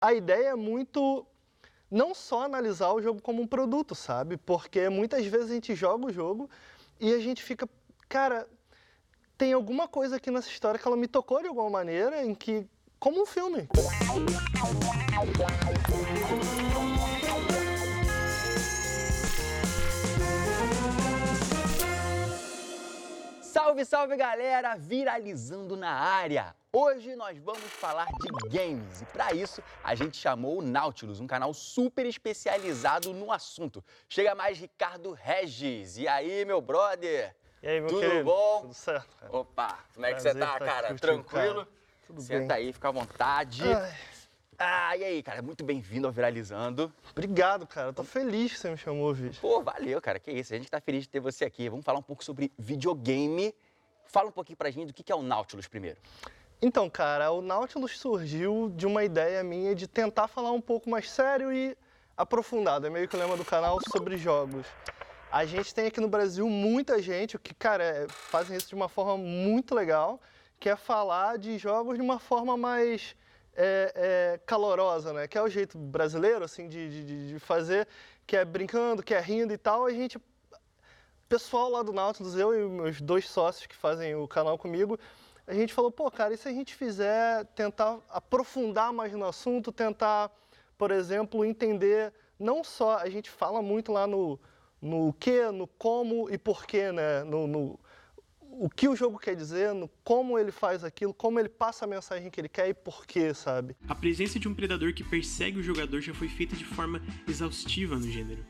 A ideia é muito não só analisar o jogo como um produto, sabe? Porque muitas vezes a gente joga o jogo e a gente fica, cara, tem alguma coisa aqui nessa história que ela me tocou de alguma maneira, em que, como um filme. Salve, salve galera! Viralizando na área! Hoje nós vamos falar de games e para isso a gente chamou o Nautilus, um canal super especializado no assunto. Chega mais Ricardo Regis. E aí, meu brother? E aí, meu Tudo querido? bom? Tudo certo, cara? Opa, como é que Prazer você tá, estar cara? aqui contigo, Tranquilo? cara. Tudo Senta bem. aí, fica à vontade. Ai, E aí, cara? Muito bem-vindo ao Viralizando. obrigado, cara. Eu tô feliz que você me chamou, vídeo. Pô, valeu, cara. Que isso, a gente tá feliz de ter você aqui. Vamos falar um pouco sobre videogame. Fala um pouquinho pra gente do que é o Nautilus primeiro. Então, cara, o Nautilus surgiu de uma ideia minha de tentar falar um pouco mais sério e aprofundado. É meio que o lema do canal sobre jogos. A gente tem aqui no Brasil muita gente que, cara, fazem isso de uma forma muito legal, que é falar de jogos de uma forma mais calorosa, né? Que é o jeito brasileiro, assim, de fazer, que é brincando, que é rindo e tal. A gente, pessoal lá do Nautilus, eu e meus dois sócios que fazem o canal comigo, a gente falou, pô, cara, e se a gente fizer, tentar aprofundar mais no assunto, tentar, por exemplo, entender, não só, a gente fala muito lá no que, no como e porquê, né? O que o jogo quer dizer, no como ele faz aquilo, como ele passa a mensagem que ele quer e porquê, sabe? A presença de um predador que persegue o jogador já foi feita de forma exaustiva no gênero.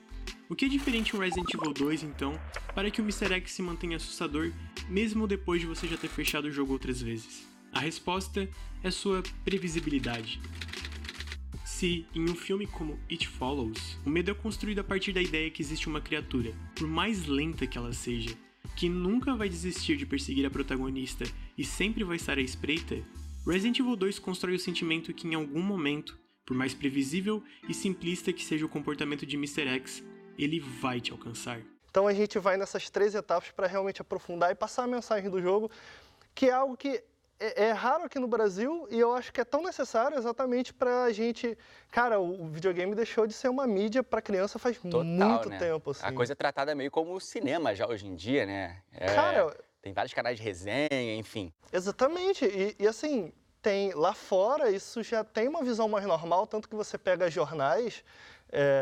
O que é diferente em Resident Evil 2, então, para que o Mr. X se mantenha assustador, mesmo depois de você já ter fechado o jogo outras vezes? A resposta é sua previsibilidade. Se, em um filme como It Follows, o medo é construído a partir da ideia que existe uma criatura, por mais lenta que ela seja, que nunca vai desistir de perseguir a protagonista e sempre vai estar à espreita, Resident Evil 2 constrói o sentimento que em algum momento, por mais previsível e simplista que seja o comportamento de Mr. X, ele vai te alcançar. Então a gente vai nessas 3 etapas para realmente aprofundar e passar a mensagem do jogo, que é algo que é raro aqui no Brasil e eu acho que é tão necessário exatamente para a gente... Cara, o videogame deixou de ser uma mídia para criança faz muito né? tempo, assim. A coisa é tratada meio como o cinema já hoje em dia, né? Cara... Tem vários canais de resenha, enfim. Exatamente. E assim, tem lá fora, isso já tem uma visão mais normal, tanto que você pega jornais,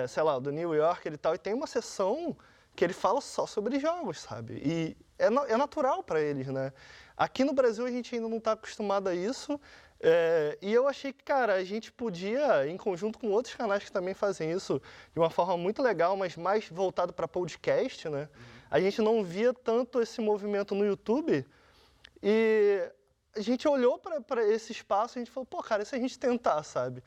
sei lá, do New Yorker e tal, e tem uma seção que ele fala só sobre jogos, sabe? E é natural para eles, né? Aqui no Brasil a gente ainda não está acostumado a isso, e eu achei que, cara, a gente podia, em conjunto com outros canais que também fazem isso de uma forma muito legal, mas mais voltado para podcast, né? A gente não via tanto esse movimento no YouTube e a gente olhou para esse espaço e a gente falou, pô, cara, e se a gente tentar, sabe?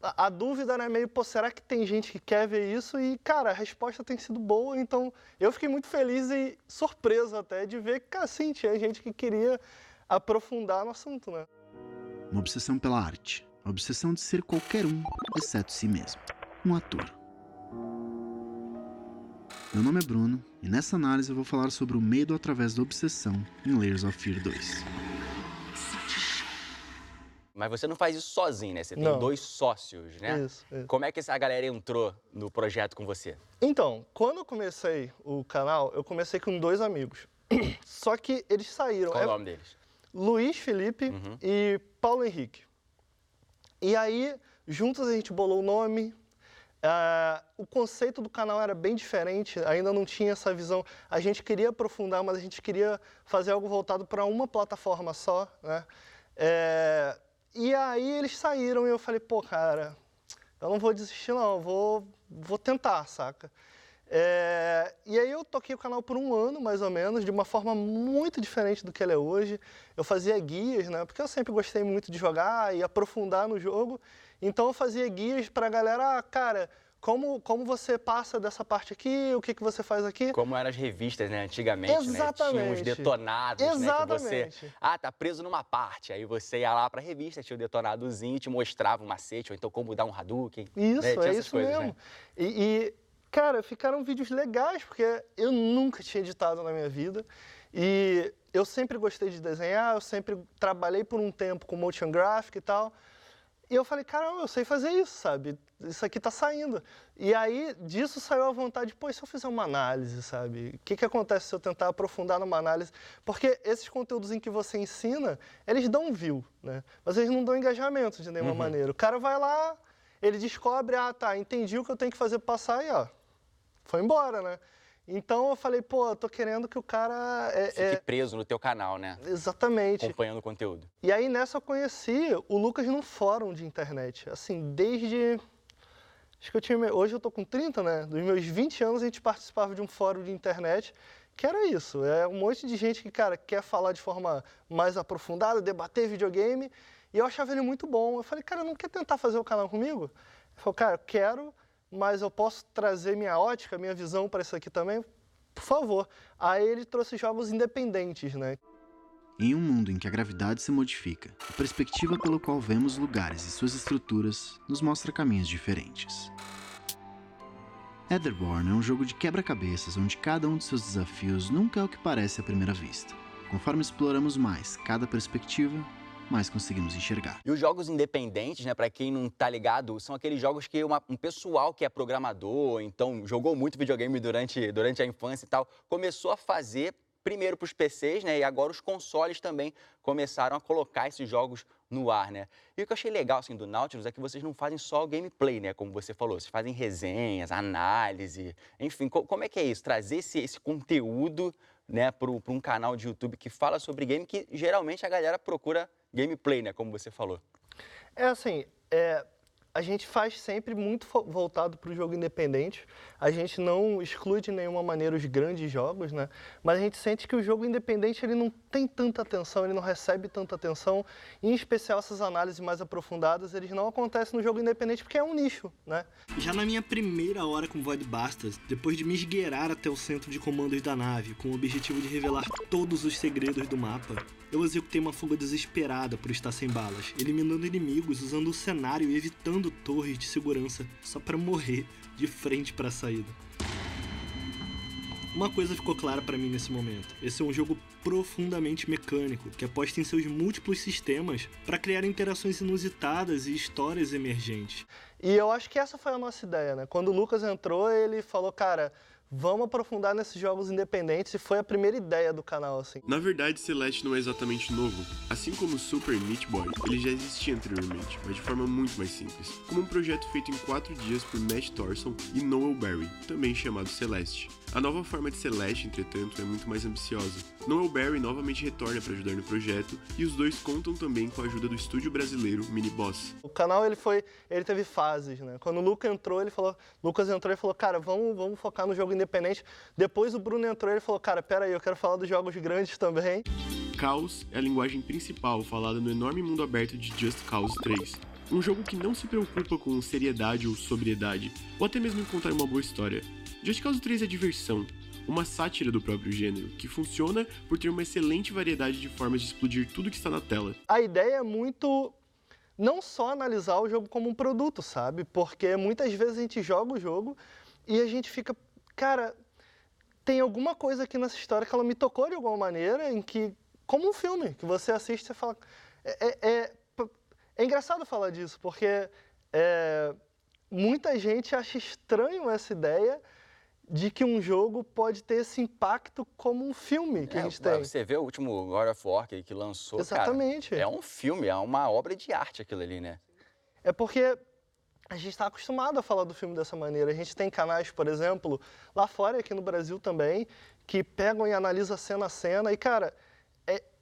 A dúvida era meio, pô, será que tem gente que quer ver isso? E, cara, a resposta tem sido boa, então eu fiquei muito feliz e surpreso até de ver que, assim, tinha gente que queria aprofundar no assunto, né? Uma obsessão pela arte. A obsessão de ser qualquer um, exceto si mesmo. Um ator. Meu nome é Bruno, e nessa análise eu vou falar sobre o medo através da obsessão em Layers of Fear 2. Mas você não faz isso sozinho, né? Você tem Não. 2 sócios, né? Isso. Como é que essa galera entrou no projeto com você? Então, quando eu comecei o canal, eu comecei com 2 amigos. Só que eles saíram. Qual o nome deles? Luiz Felipe e Paulo Henrique. E aí, juntos a gente bolou o nome. O conceito do canal era bem diferente, ainda não tinha essa visão. A gente queria aprofundar, mas a gente queria fazer algo voltado para uma plataforma só, né? E aí eles saíram e eu falei, pô, cara, eu não vou desistir não, eu vou tentar, saca? E aí eu toquei o canal por 1 ano, mais ou menos, de uma forma muito diferente do que ele é hoje. Eu fazia guias, né? Porque eu sempre gostei muito de jogar e aprofundar no jogo. Então eu fazia guias pra galera, cara, como você passa dessa parte aqui, o que você faz aqui. Como eram as revistas, né? Antigamente, Exatamente. né? Tinha uns detonados, Exatamente. né? Que você, tá preso numa parte. Aí você ia lá pra revista, tinha o detonadozinho, te mostrava um macete, ou então como dar um Hadouken. Isso, né? Tinha essas isso coisas, mesmo. Né? Cara, ficaram vídeos legais, porque eu nunca tinha editado na minha vida. E eu sempre gostei de desenhar, eu sempre trabalhei por um tempo com motion graphic e tal. E eu falei, caramba, eu sei fazer isso, sabe? Isso aqui tá saindo. E aí, disso saiu a vontade, pô, e se eu fizer uma análise, sabe? O que acontece se eu tentar aprofundar numa análise? Porque esses conteúdos em que você ensina, eles dão view, né? Mas eles não dão engajamento de nenhuma maneira. O cara vai lá, ele descobre, tá, entendi o que eu tenho que fazer pra passar e, foi embora, né? Então eu falei, pô, eu tô querendo que o cara... Fique preso no teu canal, né? Exatamente. Acompanhando o conteúdo. E aí nessa eu conheci o Lucas num fórum de internet. Assim, desde... Acho que eu tinha... Hoje eu tô com 30, né? Dos meus 20 anos a gente participava de um fórum de internet que era isso. É um monte de gente que, cara, quer falar de forma mais aprofundada, debater videogame. E eu achava ele muito bom. Eu falei, cara, não quer tentar fazer o canal comigo? Ele falou, cara, eu quero... mas eu posso trazer minha ótica, minha visão para isso aqui também? Por favor. Aí ele trouxe jogos independentes, né? Em um mundo em que a gravidade se modifica, a perspectiva pelo qual vemos lugares e suas estruturas nos mostra caminhos diferentes. Etherborn é um jogo de quebra-cabeças onde cada um de seus desafios nunca é o que parece à primeira vista. Conforme exploramos mais cada perspectiva, mais conseguimos enxergar. E os jogos independentes, né, para quem não tá ligado, são aqueles jogos que um pessoal que é programador, então jogou muito videogame durante a infância e tal, começou a fazer primeiro para os PCs, né, e agora os consoles também começaram a colocar esses jogos no ar, né. E o que eu achei legal, assim, do Nautilus é que vocês não fazem só o gameplay, né, como você falou, vocês fazem resenhas, análise, enfim, como é que é isso? Trazer esse conteúdo, né, para um canal de YouTube que fala sobre game, que geralmente a galera procura gameplay, né, como você falou. É assim, a gente faz sempre muito voltado para o jogo independente. A gente não exclui de nenhuma maneira os grandes jogos, né? Mas a gente sente que o jogo independente ele não tem tanta atenção, ele não recebe tanta atenção. Em especial essas análises mais aprofundadas, eles não acontecem no jogo independente porque é um nicho, né? Já na minha primeira hora com Void Bastards, depois de me esgueirar até o centro de comandos da nave, com o objetivo de revelar todos os segredos do mapa, eu executei uma fuga desesperada por estar sem balas, eliminando inimigos, usando o cenário e evitando torres de segurança só para morrer de frente para a saída. Uma coisa ficou clara para mim nesse momento. Esse é um jogo profundamente mecânico, que aposta em seus múltiplos sistemas para criar interações inusitadas e histórias emergentes. E eu acho que essa foi a nossa ideia, né? Quando o Lucas entrou, ele falou, cara, vamos aprofundar nesses jogos independentes, e foi a primeira ideia do canal, assim. Na verdade, Celeste não é exatamente novo. Assim como o Super Meat Boy, ele já existia anteriormente, mas de forma muito mais simples, como um projeto feito em 4 dias por Matt Thorson e Noel Barry, também chamado Celeste. A nova forma de Celeste, entretanto, é muito mais ambiciosa. Noel Barry novamente retorna para ajudar no projeto, e os dois contam também com a ajuda do estúdio brasileiro Miniboss. O canal ele teve fases, né? Quando o Lucas entrou e falou, cara, vamos focar no jogo independente. Depois o Bruno entrou e ele falou, cara, pera aí, eu quero falar dos jogos grandes também. Caos é a linguagem principal falada no enorme mundo aberto de Just Cause 3. Um jogo que não se preocupa com seriedade ou sobriedade, ou até mesmo em contar uma boa história. Just Cause 3 é diversão, uma sátira do próprio gênero, que funciona por ter uma excelente variedade de formas de explodir tudo que está na tela. A ideia é muito não só analisar o jogo como um produto, sabe? Porque muitas vezes a gente joga o jogo e a gente fica, cara, tem alguma coisa aqui nessa história que ela me tocou de alguma maneira, em que, como um filme, que você assiste e você fala... É engraçado falar disso, porque muita gente acha estranho essa ideia de que um jogo pode ter esse impacto como um filme que a gente tem. Você vê o último God of War que lançou, exatamente. Cara, é um filme, é uma obra de arte aquilo ali, né? É porque a gente está acostumado a falar do filme dessa maneira. A gente tem canais, por exemplo, lá fora e aqui no Brasil também, que pegam e analisam cena a cena. E, cara,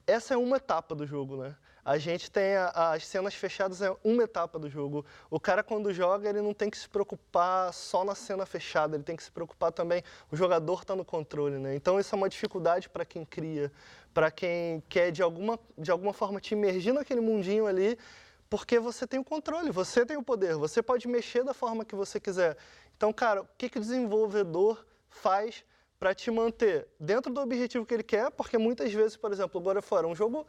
essa é uma etapa do jogo, né? A gente tem as cenas fechadas, é uma etapa do jogo. O cara, quando joga, ele não tem que se preocupar só na cena fechada, ele tem que se preocupar também, o jogador está no controle, né? Então, isso é uma dificuldade para quem cria, para quem quer, de alguma forma, te imergir naquele mundinho ali, porque você tem o controle, você tem o poder, você pode mexer da forma que você quiser. Então, cara, o que o desenvolvedor faz para te manter dentro do objetivo que ele quer? Porque muitas vezes, por exemplo, o God of War é um jogo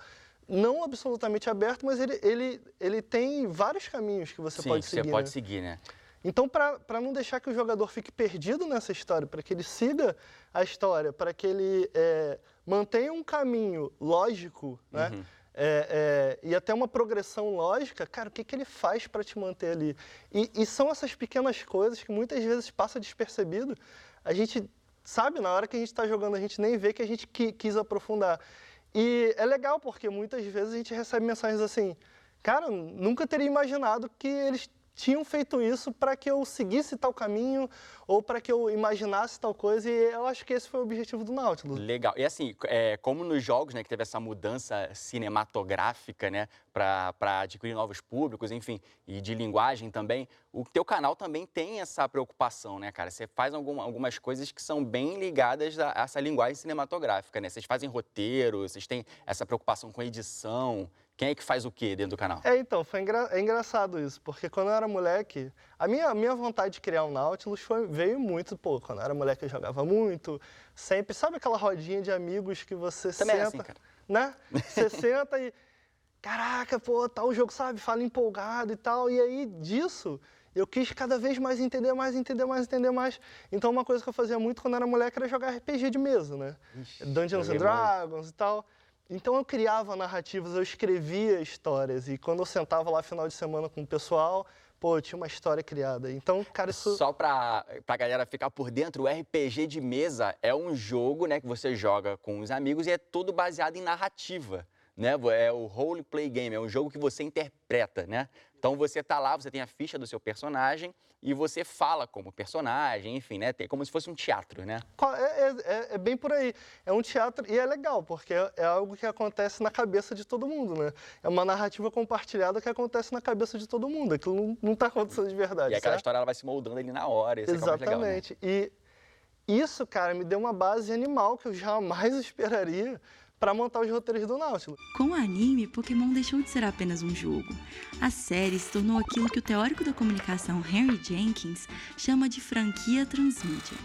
não absolutamente aberto, mas ele tem vários caminhos que você pode seguir. Sim, você pode seguir, né? Então, para não deixar que o jogador fique perdido nessa história, para que ele siga a história, para que ele mantenha um caminho lógico, né? e até uma progressão lógica, cara, o que ele faz para te manter ali? E são essas pequenas coisas que muitas vezes passa despercebido. A gente sabe, na hora que a gente está jogando, a gente nem vê que a gente quis aprofundar. E é legal, porque muitas vezes a gente recebe mensagens assim, cara, nunca teria imaginado que eles tinham feito isso para que eu seguisse tal caminho ou para que eu imaginasse tal coisa, e eu acho que esse foi o objetivo do Nautilus. Legal. E assim, como nos jogos, né, que teve essa mudança cinematográfica, né, para adquirir novos públicos, enfim, e de linguagem também, o teu canal também tem essa preocupação, né, cara? Você faz algumas coisas que são bem ligadas a essa linguagem cinematográfica, né? Vocês fazem roteiro, vocês têm essa preocupação com edição. Quem é que faz o quê dentro do canal? Então, é engraçado isso, porque quando eu era moleque, a minha vontade de criar um Nautilus veio muito, quando eu era moleque eu jogava muito, sempre, sabe aquela rodinha de amigos que você Também senta, é assim, cara. Né? Você senta e, caraca, tal jogo, sabe, fala empolgado e tal, e aí disso eu quis cada vez mais entender mais. Então uma coisa que eu fazia muito quando eu era moleque era jogar RPG de mesa, né? Ixi, Dungeons and Dragons e tal. Então eu criava narrativas, eu escrevia histórias, e quando eu sentava lá final de semana com o pessoal, eu tinha uma história criada. Então, cara, isso... Só pra galera ficar por dentro, o RPG de mesa é um jogo, né, que você joga com os amigos e é todo baseado em narrativa, né? É o role play game, é um jogo que você interpreta, né? Então você tá lá, você tem a ficha do seu personagem e você fala como personagem, enfim, né? Como se fosse um teatro, né? É bem por aí. É um teatro, e é legal, porque é algo que acontece na cabeça de todo mundo, né? É uma narrativa compartilhada que acontece na cabeça de todo mundo. Aquilo não tá acontecendo de verdade, E aquela certo? história ela vai se moldando ali na hora, isso é o mais legal, né? Exatamente. E isso, cara, me deu uma base animal que eu jamais esperaria para montar os roteiros do Nautilus. Com o anime, Pokémon deixou de ser apenas um jogo. A série se tornou aquilo que o teórico da comunicação Henry Jenkins chama de franquia transmídia.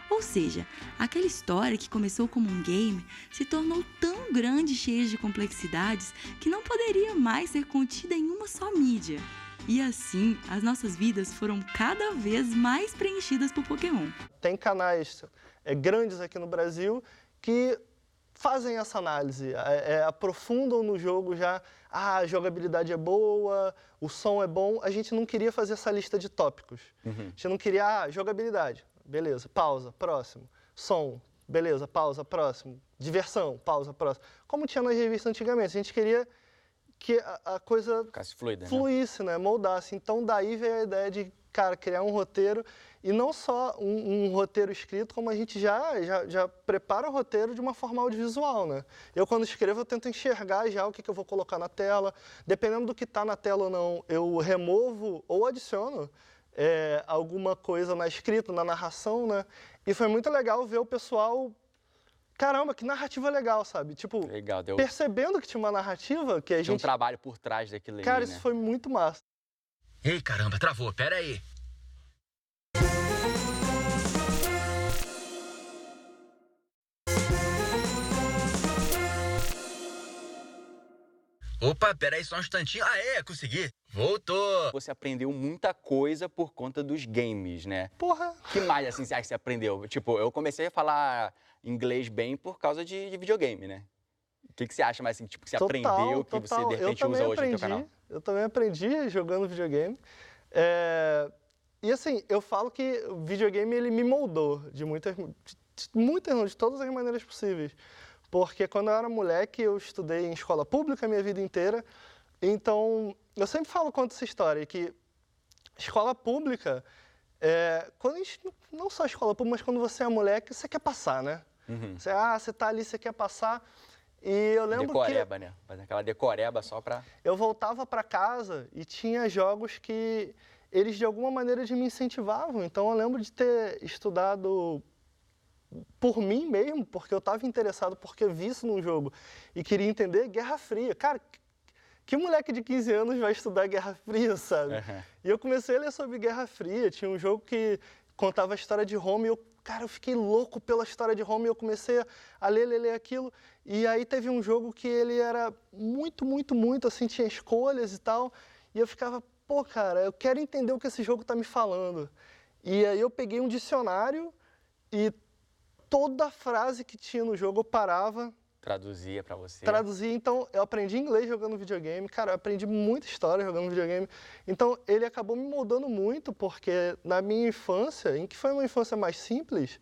Ou seja, aquela história que começou como um game se tornou tão grande e cheia de complexidades que não poderia mais ser contida em uma só mídia. E assim, as nossas vidas foram cada vez mais preenchidas por Pokémon. Tem canais grandes aqui no Brasil que fazem essa análise, aprofundam no jogo já, a jogabilidade é boa, o som é bom. A gente não queria fazer essa lista de tópicos. A gente não queria, jogabilidade, beleza, pausa, próximo. Som, beleza, pausa, próximo. Diversão, pausa, próximo. Como tinha nas revistas antigamente, a gente queria que a coisa Ficasse fluida, fluísse, né? Moldasse. Então daí veio a ideia de, cara, criar um roteiro, e não só um roteiro escrito, como a gente já prepara o roteiro de uma forma audiovisual, né? Eu, quando escrevo, eu tento enxergar já o que eu vou colocar na tela. Dependendo do que está na tela ou não, eu removo ou adiciono alguma coisa na escrita, na narração, né? E foi muito legal ver o pessoal... Caramba, que narrativa legal, sabe? Tipo, legal, percebendo que tinha uma narrativa que a gente... Tinha um trabalho por trás daquilo ali, Cara, né? isso foi muito massa. Ei, caramba, travou, pera aí. Opa, pera aí só um instantinho. Aê, consegui. Voltou. Você aprendeu muita coisa por conta dos games, né? Porra! Que mais, assim, você acha que você aprendeu? Tipo, eu comecei a falar inglês bem por causa de videogame, né? O que você acha mais, assim, tipo, que você aprendeu, que você, de repente, usa hoje no teu canal? Eu também aprendi jogando videogame. E, assim, eu falo que o videogame, ele me moldou de todas as maneiras possíveis. Porque quando eu era moleque, eu estudei em escola pública a minha vida inteira. Então, eu sempre falo essa história, que escola pública, não só escola pública, mas quando você é moleque, você quer passar, né? Você tá ali, você quer passar. E eu lembro decoreba, né? Faz aquela decoreba só pra... Eu voltava para casa e tinha jogos que eles, de alguma maneira, me incentivavam. Então, eu lembro de ter estudado por mim mesmo, porque eu estava interessado, porque eu vi isso num jogo e queria entender Guerra Fria. Cara, que moleque de 15 anos vai estudar Guerra Fria, sabe? E eu comecei a ler sobre Guerra Fria. Tinha um jogo que contava a história de Roma e eu fiquei louco pela história de Roma e eu comecei a ler aquilo. E aí teve um jogo que ele era muito, assim, tinha escolhas e tal. E eu ficava, cara, eu quero entender o que esse jogo está me falando. E aí eu peguei um dicionário e toda frase que tinha no jogo eu parava, Traduzia pra você. Traduzia, então eu aprendi inglês jogando videogame, cara, eu aprendi muita história jogando videogame. Então ele acabou me moldando muito, porque na minha infância, em que foi uma infância mais simples,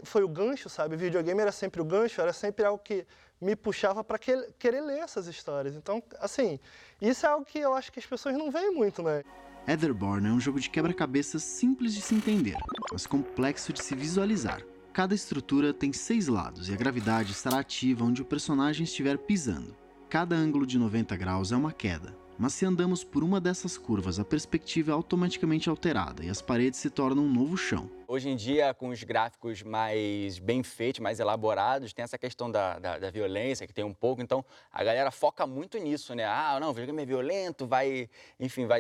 foi o gancho, sabe? O videogame era sempre o gancho, era sempre algo que me puxava para querer ler essas histórias. Então, assim, isso é algo que eu acho que as pessoas não veem muito, né? Etherborn é um jogo de quebra-cabeças simples de se entender, mas complexo de se visualizar. Cada estrutura tem 6 lados e a gravidade estará ativa onde o personagem estiver pisando. Cada ângulo de 90 graus é uma queda, mas se andamos por uma dessas curvas, a perspectiva é automaticamente alterada e as paredes se tornam um novo chão. Hoje em dia, com os gráficos mais bem feitos, mais elaborados, tem essa questão da violência, que tem um pouco, então a galera foca muito nisso, né? Ah, não, o videogame é violento, vai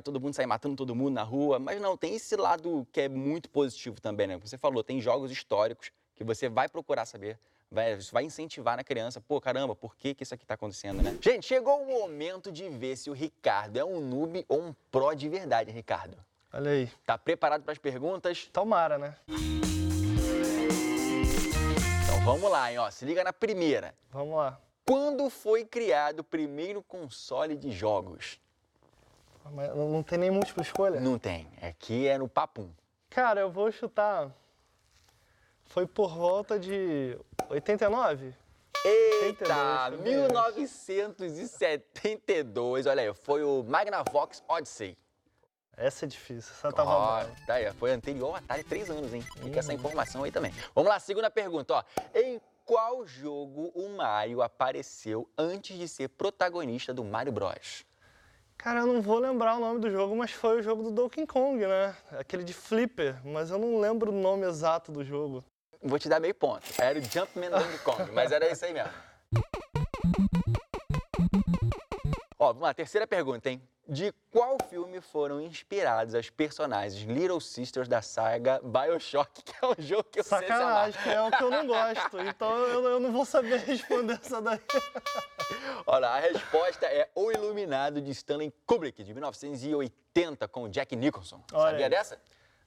todo mundo sair matando todo mundo na rua, mas não, tem esse lado que é muito positivo também, né? Como você falou, tem jogos históricos que você vai procurar saber, isso vai incentivar na criança, pô, caramba, por que isso aqui tá acontecendo, né? Gente, chegou o momento de ver se o Ricardo é um noob ou um pró de verdade, Ricardo. Olha aí. Tá preparado para as perguntas? Tomara, né? Então vamos lá, hein, ó, se liga na primeira. Vamos lá. Quando foi criado o primeiro console de jogos? Mas não tem nem múltipla escolha? Não tem, aqui é no papum. Cara, eu vou chutar... Foi por volta de 89? Eita, 82, 1972, olha aí, foi o Magnavox Odyssey. Essa é difícil, essa tava Ó, mal. tá aí, foi anterior ao Atari, 3 anos, hein? Fica essa informação aí também. Vamos lá, segunda pergunta, ó. Em qual jogo o Mario apareceu antes de ser protagonista do Mario Bros? Cara, eu não vou lembrar o nome do jogo, mas foi o jogo do Donkey Kong, né? Aquele de Flipper, mas eu não lembro o nome exato do jogo. Vou te dar meio ponto. Era o Jumpman Donkey Kong, mas era isso aí mesmo. Ó, vamos lá, terceira pergunta, hein? De qual filme foram inspirados as personagens Little Sisters da saga BioShock, que é um jogo que eu sei se amar. Sacanagem, que é o que eu não gosto. Então eu não vou saber responder essa daí. Olha, a resposta é O Iluminado, de Stanley Kubrick, de 1980, com o Jack Nicholson. Olha Sabia aí. dessa?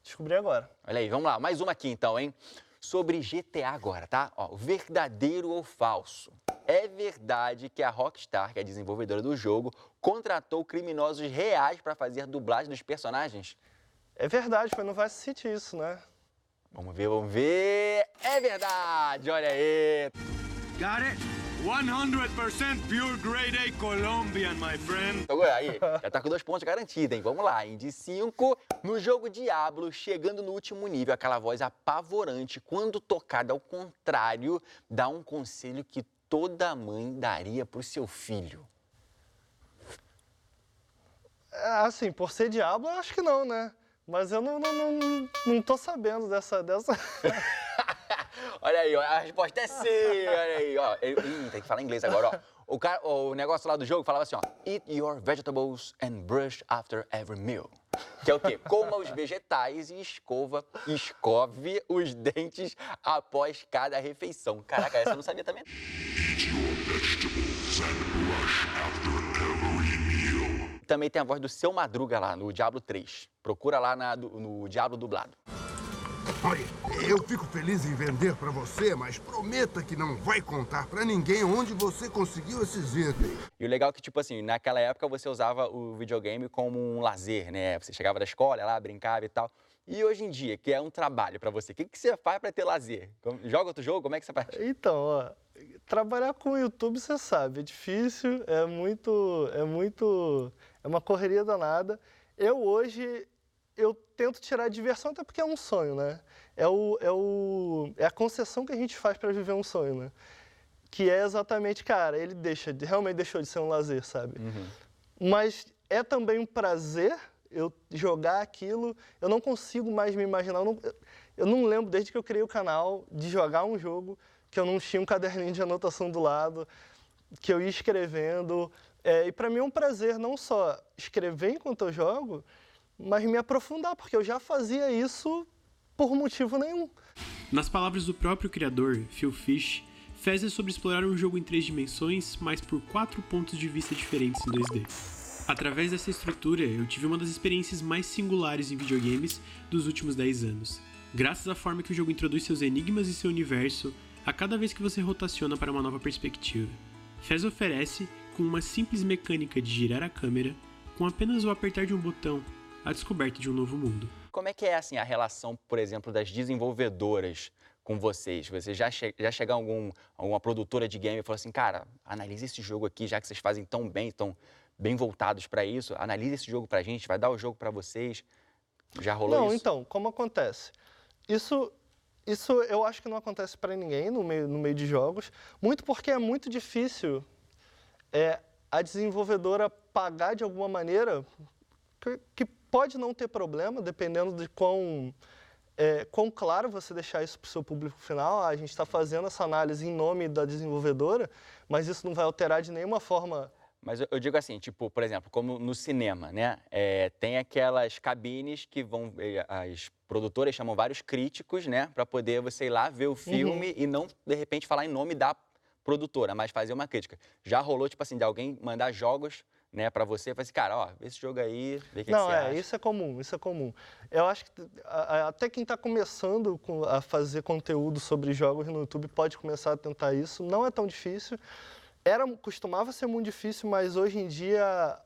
Descobri agora. Olha aí, vamos lá, mais uma aqui então, hein? Sobre GTA agora, tá? Ó, verdadeiro ou falso? É verdade que a Rockstar, que é a desenvolvedora do jogo, contratou criminosos reais para fazer dublagem dos personagens? É verdade, foi no Vice City isso, né? Vamos ver, vamos ver. É verdade, olha aí. Got it? 100% pure grade A Colombian, my friend. Então, aí, já tá com 2 pontos garantidos, hein? Vamos lá, hein? De 5, no jogo Diablo, chegando no último nível, aquela voz apavorante, quando tocada ao contrário, dá um conselho que toda mãe daria pro seu filho. Assim, por ser Diablo, eu acho que não, né? Mas eu não tô sabendo dessa... Olha aí, ó, a resposta é sim, olha aí, ó. Tem que falar inglês agora, ó. O negócio lá do jogo falava assim, ó. Eat your vegetables and brush after every meal. Que é o quê? Coma os vegetais e escove os dentes após cada refeição. Caraca, essa eu não sabia também. Eat your vegetables and brush after every meal. Também tem a voz do Seu Madruga lá, no Diablo 3. Procura lá no Diablo dublado. Olha, eu fico feliz em vender pra você, mas prometa que não vai contar pra ninguém onde você conseguiu esses itens. E o legal é que, tipo assim, naquela época você usava o videogame como um lazer, né? Você chegava da escola, lá, brincava e tal. E hoje em dia, que é um trabalho pra você, o que você faz pra ter lazer? Joga outro jogo? Como é que você faz? Então, ó, trabalhar com o YouTube, você sabe, é difícil, é uma correria danada. Eu tento tirar diversão, até porque é um sonho, né? É a concessão que a gente faz para viver um sonho, né? Que é exatamente, cara, ele realmente deixou de ser um lazer, sabe? Uhum. Mas é também um prazer eu jogar aquilo. Eu não consigo mais me imaginar, eu não lembro, desde que eu criei o canal, de jogar um jogo que eu não tinha um caderninho de anotação do lado, que eu ia escrevendo. E para mim é um prazer não só escrever enquanto eu jogo, mas me aprofundar, porque eu já fazia isso por motivo nenhum. Nas palavras do próprio criador, Phil Fish, Fez é sobre explorar um jogo em 3 dimensões, mas por 4 pontos de vista diferentes em 2D. Através dessa estrutura, eu tive uma das experiências mais singulares em videogames dos últimos 10 anos. Graças à forma que o jogo introduz seus enigmas e seu universo, a cada vez que você rotaciona para uma nova perspectiva. Fez oferece, com uma simples mecânica de girar a câmera, com apenas o apertar de um botão, a descoberta de um novo mundo. Como é que é assim, a relação, por exemplo, das desenvolvedoras com vocês? Você já chega alguma produtora de game e fala assim, cara, analisa esse jogo aqui, já que vocês fazem tão bem, estão bem voltados para isso, analisa esse jogo pra gente, vai dar o jogo para vocês. Já rolou isso? Não, então, como acontece? Isso eu acho que não acontece para ninguém no meio de jogos, muito porque é muito difícil a desenvolvedora pagar de alguma maneira, que pode não ter problema, dependendo de quão claro você deixar isso para o seu público final. A gente está fazendo essa análise em nome da desenvolvedora, mas isso não vai alterar de nenhuma forma. Mas eu digo assim, tipo, por exemplo, como no cinema, né? Tem aquelas cabines que as produtoras chamam vários críticos, né? Para poder você ir lá ver o filme e não, de repente, falar em nome da produtora, mas fazer uma crítica. Já rolou, tipo assim, de alguém mandar jogos, né, para você, falar assim, cara, ó, vê esse jogo aí, vê o que você acha. Isso é comum. Eu acho que até quem está começando a fazer conteúdo sobre jogos no YouTube pode começar a tentar isso. Não é tão difícil. Costumava ser muito difícil, mas hoje em dia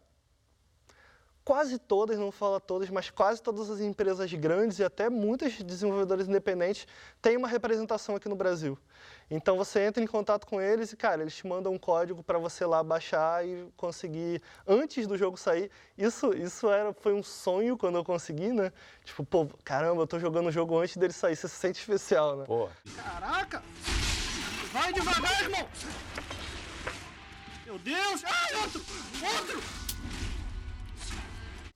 quase todas, não falo todas, mas quase todas as empresas grandes e até muitas desenvolvedoras independentes têm uma representação aqui no Brasil. Então você entra em contato com eles e, cara, eles te mandam um código para você lá baixar e conseguir antes do jogo sair. Isso foi um sonho quando eu consegui, né? Tipo, pô, caramba, eu tô jogando o jogo antes dele sair, você se sente especial, né? Pô. Caraca! Vai devagar, irmão! Meu Deus! Ah, outro!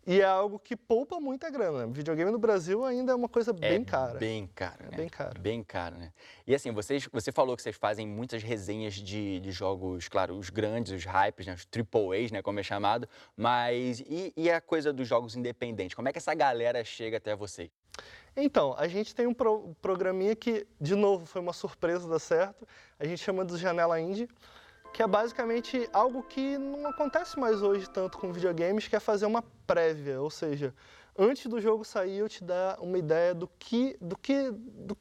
E é algo que poupa muita grana. Videogame no Brasil ainda é uma coisa bem cara. Bem caro, né? Bem caro. Bem caro, né? E assim, você falou que vocês fazem muitas resenhas de jogos, claro, os grandes, os hypes, né? Os AAAs, né? Como é chamado. Mas e a coisa dos jogos independentes? Como é que essa galera chega até vocês? Então, a gente tem um programinha que, de novo, foi uma surpresa dar certo. A gente chama de Janela Indie, que é basicamente algo que não acontece mais hoje tanto com videogames, que é fazer uma prévia, ou seja, antes do jogo sair eu te dar uma ideia do que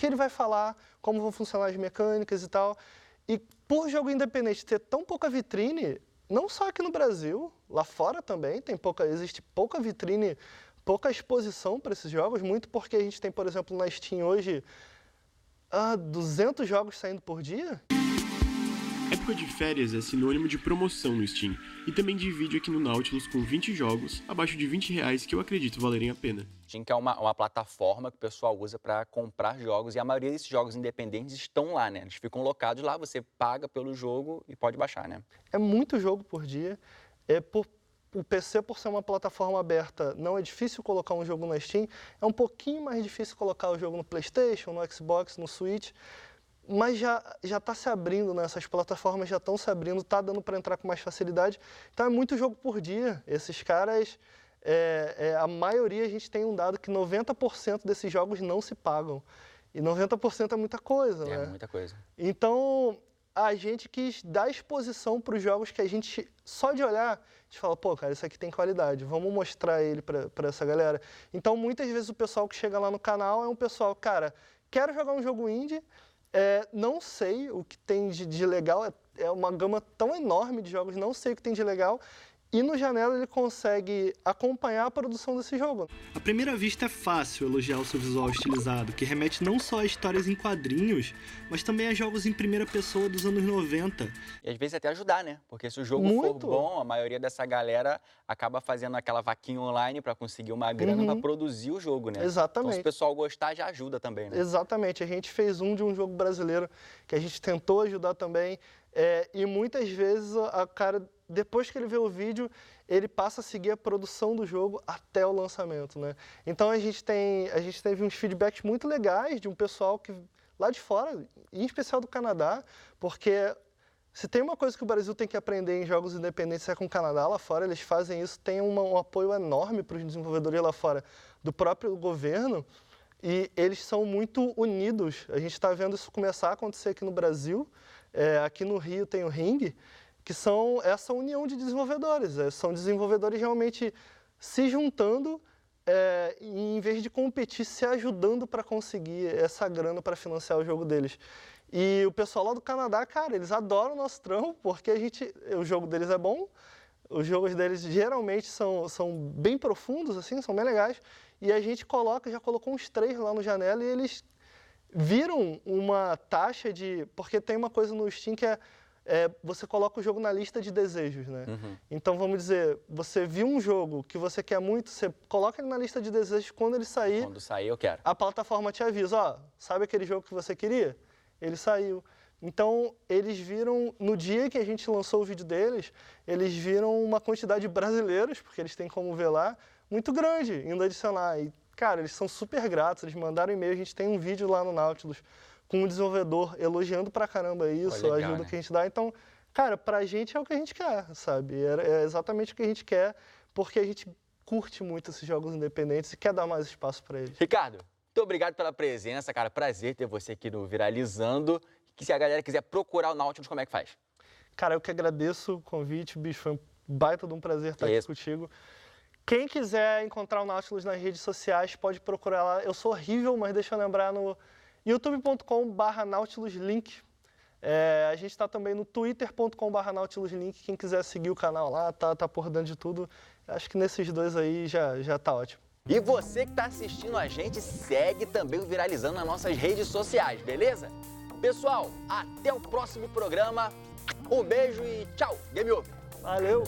ele vai falar, como vão funcionar as mecânicas e tal. E por jogo independente ter tão pouca vitrine, não só aqui no Brasil, lá fora também existe pouca vitrine, pouca exposição para esses jogos, muito porque a gente tem, por exemplo, na Steam hoje 200 jogos saindo por dia. Época de férias é sinônimo de promoção no Steam, e também de vídeo aqui no Nautilus com 20 jogos, abaixo de R$20, que eu acredito valerem a pena. Steam que é uma plataforma que o pessoal usa para comprar jogos, e a maioria desses jogos independentes estão lá, né? Eles ficam locados lá, você paga pelo jogo e pode baixar, né? É muito jogo por dia. O PC, por ser uma plataforma aberta, não é difícil colocar um jogo na Steam. É um pouquinho mais difícil colocar o jogo no PlayStation, no Xbox, no Switch. Mas já está se abrindo, né? Essas plataformas já estão se abrindo, está dando para entrar com mais facilidade. Então é muito jogo por dia. Esses caras, a maioria, a gente tem um dado que 90% desses jogos não se pagam. E 90% é muita coisa, né? É muita coisa. Então a gente quis dar exposição para os jogos que a gente, só de olhar, a gente fala, pô, cara, isso aqui tem qualidade, vamos mostrar ele para essa galera. Então muitas vezes o pessoal que chega lá no canal é um pessoal, cara, quero jogar um jogo indie, não sei o que tem de legal, é uma gama tão enorme de jogos, não sei o que tem de legal, e no Janela ele consegue acompanhar a produção desse jogo. À primeira vista é fácil elogiar o seu visual estilizado, que remete não só a histórias em quadrinhos, mas também a jogos em primeira pessoa dos anos 90. E às vezes até ajudar, né? Porque se o jogo for bom, a maioria dessa galera acaba fazendo aquela vaquinha online para conseguir uma grana para produzir o jogo, né? Exatamente. Então se o pessoal gostar, já ajuda também, né? Exatamente. A gente fez de um jogo brasileiro que a gente tentou ajudar também, e muitas vezes a cara, depois que ele vê o vídeo, ele passa a seguir a produção do jogo até o lançamento, né? Então a gente teve uns feedbacks muito legais de um pessoal que lá de fora, em especial do Canadá, porque se tem uma coisa que o Brasil tem que aprender em jogos independentes é com o Canadá. Lá fora eles fazem isso, tem um apoio enorme para os desenvolvedores lá fora do próprio governo, e eles são muito unidos. A gente está vendo isso começar a acontecer aqui no Brasil. Aqui no Rio tem o Ring, que são essa união de desenvolvedores. São desenvolvedores realmente se juntando e, em vez de competir, se ajudando para conseguir essa grana para financiar o jogo deles. E o pessoal lá do Canadá, cara, eles adoram o nosso trampo, porque o jogo deles é bom, os jogos deles geralmente são bem profundos, assim, são bem legais, e a gente já colocou uns 3 lá no Janela e eles viram uma taxa porque tem uma coisa no Steam que você coloca o jogo na lista de desejos, né? Então, vamos dizer, você viu um jogo que você quer muito, você coloca ele na lista de desejos, quando ele sair... Quando sair, eu quero. A plataforma te avisa, ó, sabe aquele jogo que você queria? Ele saiu. Então, eles viram, no dia que a gente lançou o vídeo deles, eles viram uma quantidade de brasileiros, porque eles têm como ver lá, muito grande, indo adicionar. E, cara, eles são super gratos, eles mandaram e-mail, a gente tem um vídeo lá no Nautilus com um desenvolvedor elogiando pra caramba isso, legal, a ajuda, né, que a gente dá. Então, cara, pra gente é o que a gente quer, sabe? É exatamente o que a gente quer, porque a gente curte muito esses jogos independentes e quer dar mais espaço pra eles. Ricardo, muito obrigado pela presença, cara. Prazer ter você aqui no Viralizando. Que se a galera quiser procurar o Nautilus, como é que faz? Cara, eu que agradeço o convite, bicho. Foi um baita de um prazer estar aqui contigo. Quem quiser encontrar o Nautilus nas redes sociais, pode procurar lá. Eu sou horrível, mas deixa eu lembrar no youtube.com/nautiluslink. A gente está também no twitter.com/nautiluslink. Quem quiser seguir o canal lá, tá por dentro de tudo. Acho que nesses 2 aí já tá ótimo. E você que está assistindo a gente, segue também o Viralizando nas nossas redes sociais, beleza? Pessoal, até o próximo programa. Um beijo e tchau. Game over. Valeu.